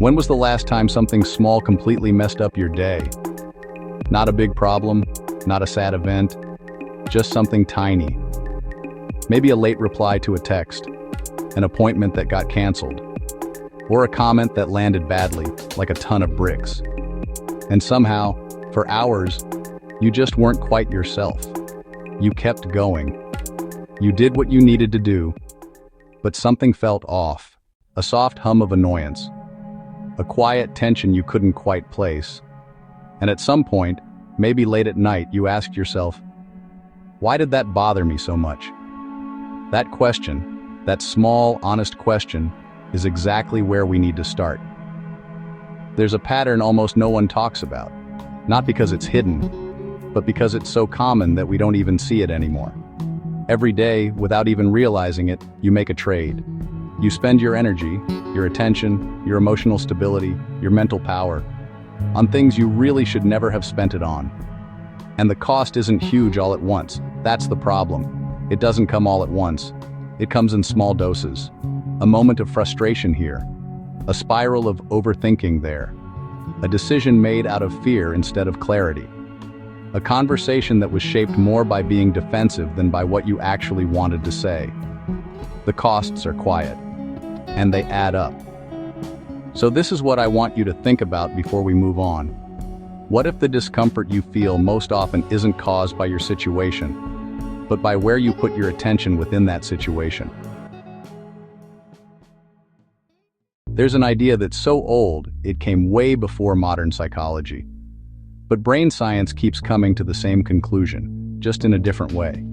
When was the last time something small completely messed up your day? Not a big problem, not a sad event, just something tiny. Maybe a late reply to a text, an appointment that got canceled, or a comment that landed badly, like a ton of bricks. And somehow, for hours, you just weren't quite yourself. You kept going. You did what you needed to do, but something felt off. A soft hum of annoyance. A quiet tension you couldn't quite place. And at some point, maybe late at night, you asked yourself, why did that bother me so much? That question, that small, honest question, is exactly where we need to start. There's a pattern almost no one talks about, not because it's hidden, but because it's so common that we don't even see it anymore. Every day, without even realizing it, you make a trade. You spend your energy, your attention, your emotional stability, your mental power, on things you really should never have spent it on. And the cost isn't huge all at once. That's the problem. It doesn't come all at once. It comes in small doses. A moment of frustration here, a spiral of overthinking there, a decision made out of fear instead of clarity, a conversation that was shaped more by being defensive than by what you actually wanted to say. The costs are quiet, and they add up. So this is what I want you to think about before we move on. What if the discomfort you feel most often isn't caused by your situation, but by where you put your attention within that situation? There's an idea that's so old, it came way before modern psychology. But brain science keeps coming to the same conclusion, just in a different way.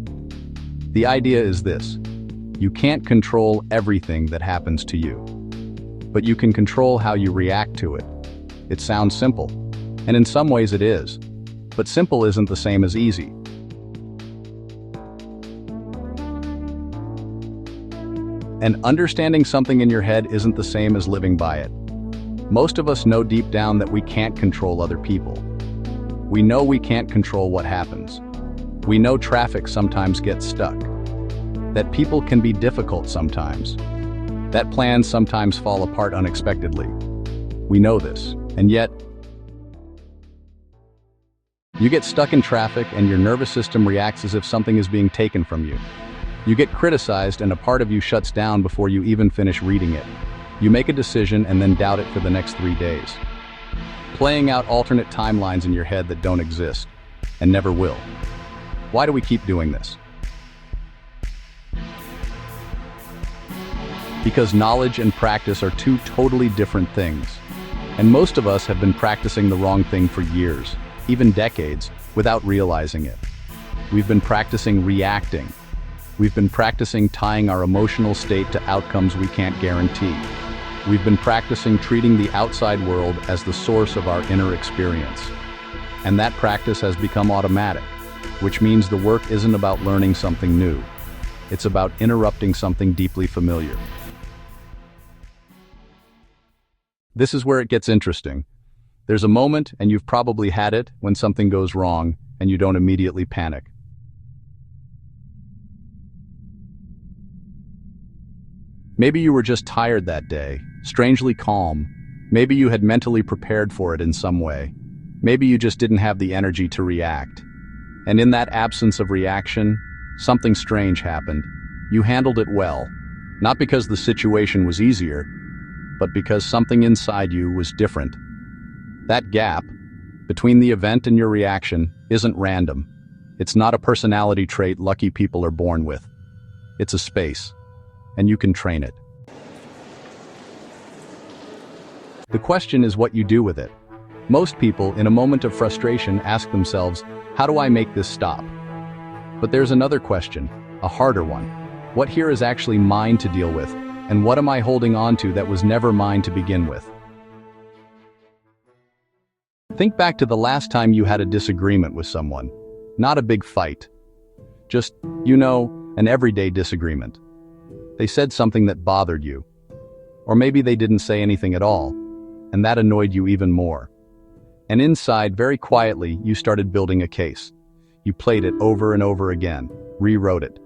The idea is this: you can't control everything that happens to you, but you can control how you react to it. It sounds simple, and in some ways it is, but simple isn't the same as easy. And understanding something in your head isn't the same as living by it. Most of us know deep down that we can't control other people. We know we can't control what happens. We know traffic sometimes gets stuck, that people can be difficult sometimes, that plans sometimes fall apart unexpectedly. We know this, and yet, you get stuck in traffic and your nervous system reacts as if something is being taken from you. You get criticized and a part of you shuts down before you even finish reading it. You make a decision and then doubt it for the next 3 days, playing out alternate timelines in your head that don't exist, and never will. Why do we keep doing this? Because knowledge and practice are two totally different things. And most of us have been practicing the wrong thing for years, even decades, without realizing it. We've been practicing reacting. We've been practicing tying our emotional state to outcomes we can't guarantee. We've been practicing treating the outside world as the source of our inner experience. And that practice has become automatic, which means the work isn't about learning something new. It's about interrupting something deeply familiar. This is where it gets interesting. There's a moment, and you've probably had it, when something goes wrong, and you don't immediately panic. Maybe you were just tired that day, strangely calm. Maybe you had mentally prepared for it in some way. Maybe you just didn't have the energy to react. And in that absence of reaction, something strange happened. You handled it well, not because the situation was easier, but because something inside you was different. That gap between the event and your reaction isn't random. It's not a personality trait lucky people are born with. It's a space, and you can train it. The question is what you do with it. Most people, in a moment of frustration, ask themselves, how do I make this stop? But there's another question, a harder one. What here is actually mine to deal with, and what am I holding on to that was never mine to begin with? Think back to the last time you had a disagreement with someone. Not a big fight. Just, an everyday disagreement. They said something that bothered you. Or maybe they didn't say anything at all, and that annoyed you even more. And inside, very quietly, you started building a case. You played it over and over again, rewrote it,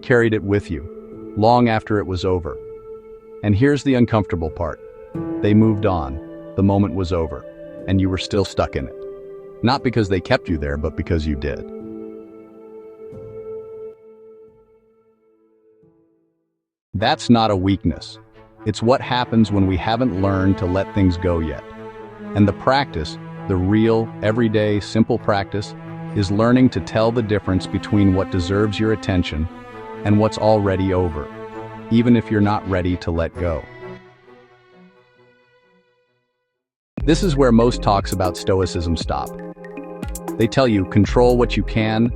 carried it with you, long after it was over. And here's the uncomfortable part. They moved on. The moment was over, and you were still stuck in it. Not because they kept you there, but because you did. That's not a weakness. It's what happens when we haven't learned to let things go yet. And the practice, the real, everyday, simple practice, is learning to tell the difference between what deserves your attention and what's already over, even if you're not ready to let go. This is where most talks about Stoicism stop. They tell you, control what you can,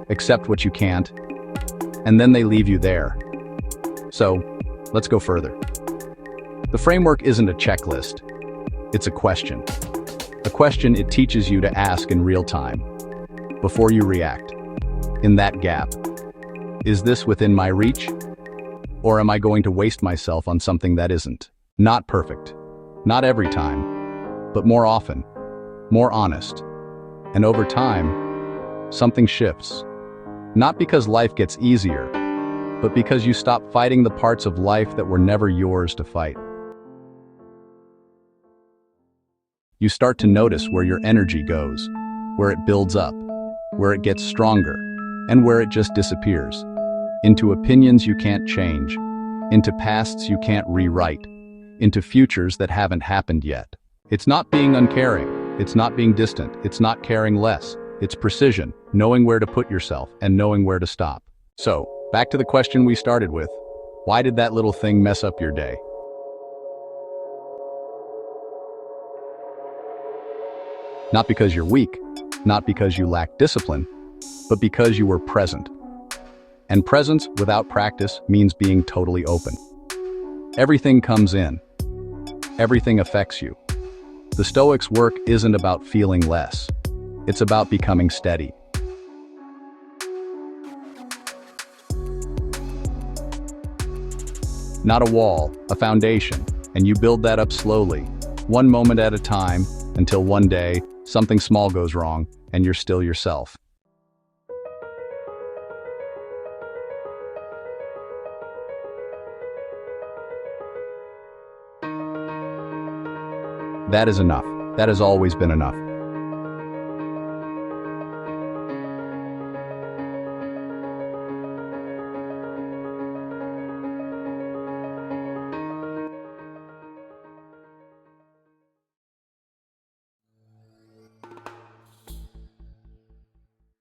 accept what you can't, and then they leave you there. So, let's go further. The framework isn't a checklist. It's a question. A question it teaches you to ask in real time, before you react. In that gap, is this within my reach? Or am I going to waste myself on something that isn't? Not perfect. Not every time, but more often, more honest. And over time, something shifts. Not because life gets easier, but because you stop fighting the parts of life that were never yours to fight. You start to notice where your energy goes, where it builds up, where it gets stronger, and where it just disappears. Into opinions you can't change, into pasts you can't rewrite, into futures that haven't happened yet. It's not being uncaring, it's not being distant, it's not caring less. It's precision, knowing where to put yourself and knowing where to stop. So, back to the question we started with. Why did that little thing mess up your day? Not because you're weak, not because you lack discipline, but because you were present. And presence without practice means being totally open. Everything comes in. Everything affects you. The Stoics' work isn't about feeling less. It's about becoming steady. Not a wall, a foundation, and you build that up slowly, one moment at a time, until one day, something small goes wrong, and you're still yourself. That is enough. That has always been enough.